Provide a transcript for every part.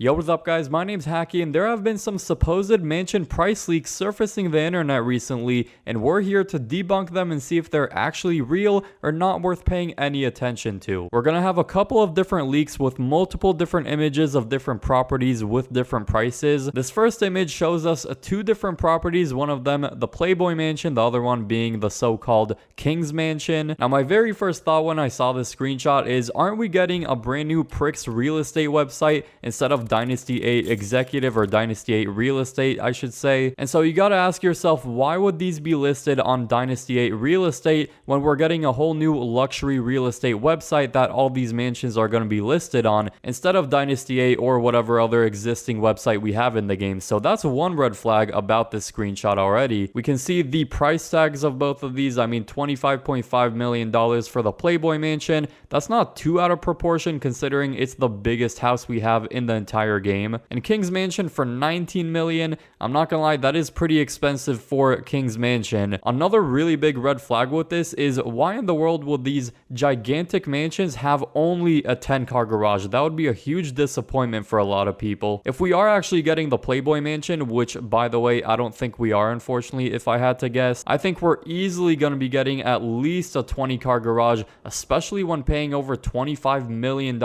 Yo, what's up guys, my name's Hakiii and there have been some supposed mansion price leaks surfacing the internet recently, and we're here to debunk them and see if they're actually real or not worth paying any attention to. We're gonna have a couple of different leaks with multiple different images of different properties with different prices. This first image shows us two different properties, one of them the Playboy Mansion, the other one being the so-called King's Mansion. Now my very first thought when I saw this screenshot is, aren't we getting a brand new Pricks real estate website instead of Dynasty 8 Executive, or Dynasty 8 Real Estate, I should say? And so you gotta ask yourself, why would these be listed on Dynasty 8 Real Estate when we're getting a whole new luxury real estate website that all these mansions are gonna be listed on instead of Dynasty 8 or whatever other existing website we have in the game? So that's one red flag about this screenshot already. We can see the price tags of both of these. I mean, $25.5 million for the Playboy Mansion. That's not too out of proportion considering it's the biggest house we have in the entire game. And King's Mansion for $19 million. I'm not gonna lie, that is pretty expensive for King's Mansion. Another really big red flag with this is, why in the world would these gigantic mansions have only a 10-car garage? That would be a huge disappointment for a lot of people. If we are actually getting the Playboy Mansion, which by the way, I don't think we are, unfortunately, if I had to guess, I think we're easily gonna be getting at least a 20-car garage, especially when paying over $25 million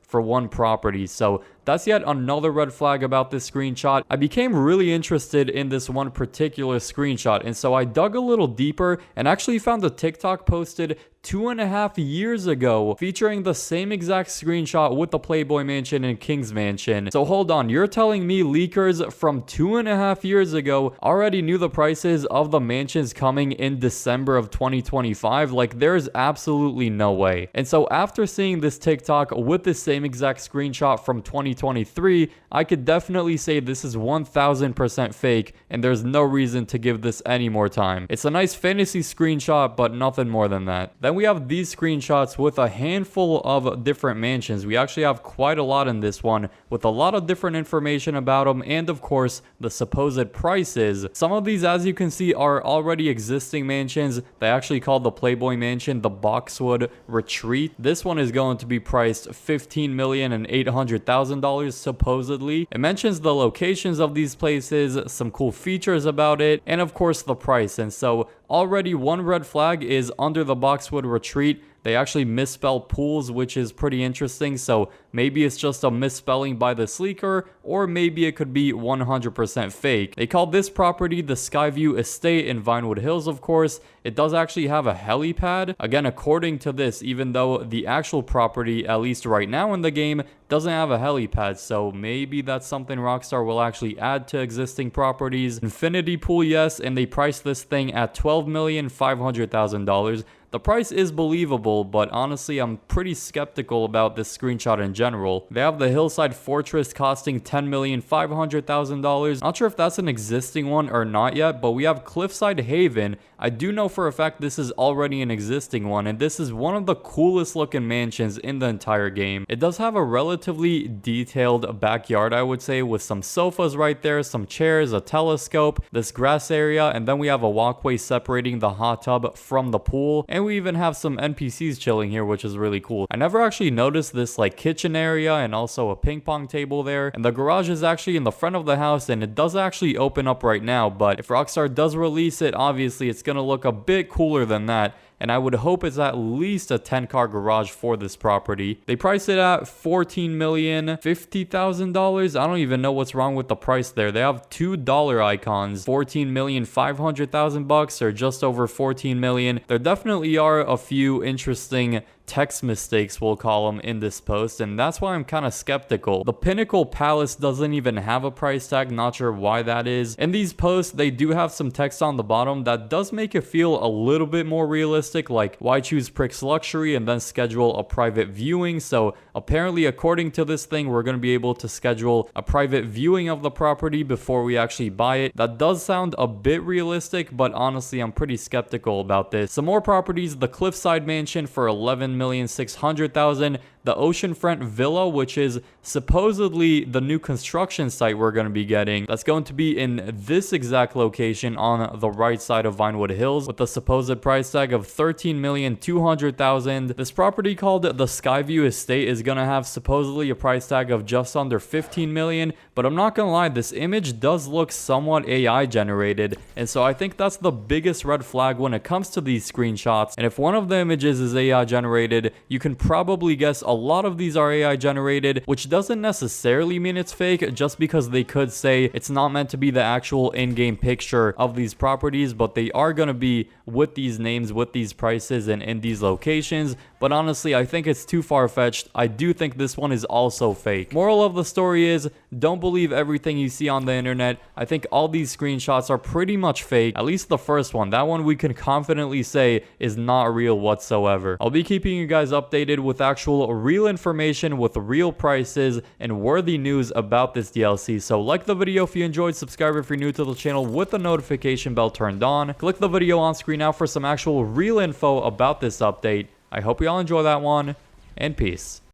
for one property. So that's yet another red flag about this screenshot. I became really interested in this one particular screenshot, and so I dug a little deeper and actually found a TikTok posted 2.5 years ago featuring the same exact screenshot with the Playboy Mansion and King's Mansion. So hold on, you're telling me leakers from 2.5 years ago already knew the prices of the mansions coming in December of 2025? Like, there's absolutely no way. And so after seeing this TikTok with the same exact screenshot from 2023, I could definitely say this is 1000% fake, and there's no reason to give this any more time. It's a nice fantasy screenshot, but nothing more than that. Then we have these screenshots with a handful of different mansions. We actually have quite a lot in this one, with a lot of different information about them, and of course the supposed prices. Some of these, as you can see, are already existing mansions. They actually call the Playboy Mansion the Boxwood Retreat. This one is going to be priced $15,800,000 supposedly. It mentions the locations of these places, some cool features about it, and of course the price. And so already one red flag is under the Boxwood Retreat, they actually misspell pools, which is pretty interesting. So maybe it's just a misspelling by the leaker, or maybe it could be 100% fake. They call this property the Skyview Estate in Vinewood Hills, of course. It does actually have a helipad. Again, according to this, even though the actual property, at least right now in the game, doesn't have a helipad, so maybe that's something Rockstar will actually add to existing properties. Infinity Pool, yes, and they priced this thing at $12,500,000. The price is believable, but honestly, I'm pretty skeptical about this screenshot in general. They have the Hillside Fortress costing $10,500,000. Not sure if that's an existing one or not yet, but we have Cliffside Haven. I do know for a fact this is already an existing one, and this is one of the coolest looking mansions in the entire game. It does have a relatively detailed backyard, I would say, with some sofas right there, some chairs, a telescope, this grass area, and then we have a walkway separating the hot tub from the pool, and we even have some NPCs chilling here, which is really cool. I never actually noticed this like kitchen area and also a ping pong table there, and the garage is actually in the front of the house, and it does actually open up right now, but if Rockstar does release it, obviously it's gonna look a bit cooler than that, and I would hope it's at least a 10-car garage for this property. They priced it at $14,050,000. I don't even know what's wrong with the price there. They have $2 icons, $14,500,000 or just over $14 million. There definitely are a few interesting text mistakes, we'll call them, in this post, and that's why I'm kind of skeptical. The Pinnacle Palace doesn't even have a price tag, not sure why that is. In these posts, they do have some text on the bottom that does make it feel a little bit more realistic, like why choose Pricks Luxury and then schedule a private viewing. So apparently, according to this thing, we're going to be able to schedule a private viewing of the property before we actually buy it. That does sound a bit realistic, but honestly, I'm pretty skeptical about this. Some more properties, the Cliffside Mansion for $11,600,000. the oceanfront villa, which is supposedly the new construction site we're going to be getting. That's going to be in this exact location on the right side of Vinewood Hills with the supposed price tag of $13,200,000. This property called the Skyview Estate is going to have supposedly a price tag of just under $15 million, but I'm not going to lie, this image does look somewhat AI generated, and so I think that's the biggest red flag when it comes to these screenshots. And if one of the images is AI generated, you can probably guess a lot of these are AI generated, which doesn't necessarily mean it's fake, just because they could say it's not meant to be the actual in-game picture of these properties, but they are going to be with these names, with these prices, and in these locations. But honestly, I think it's too far-fetched. I do think this one is also fake. Moral of the story is, don't believe everything you see on the internet. I think all these screenshots are pretty much fake. At least the first one. That one we can confidently say is not real whatsoever. I'll be keeping you guys updated with actual real information, with real prices, and worthy news about this DLC. So like the video if you enjoyed, subscribe if you're new to the channel with the notification bell turned on. Click the video on screen now for some actual real info about this update. I hope you all enjoy that one, and peace.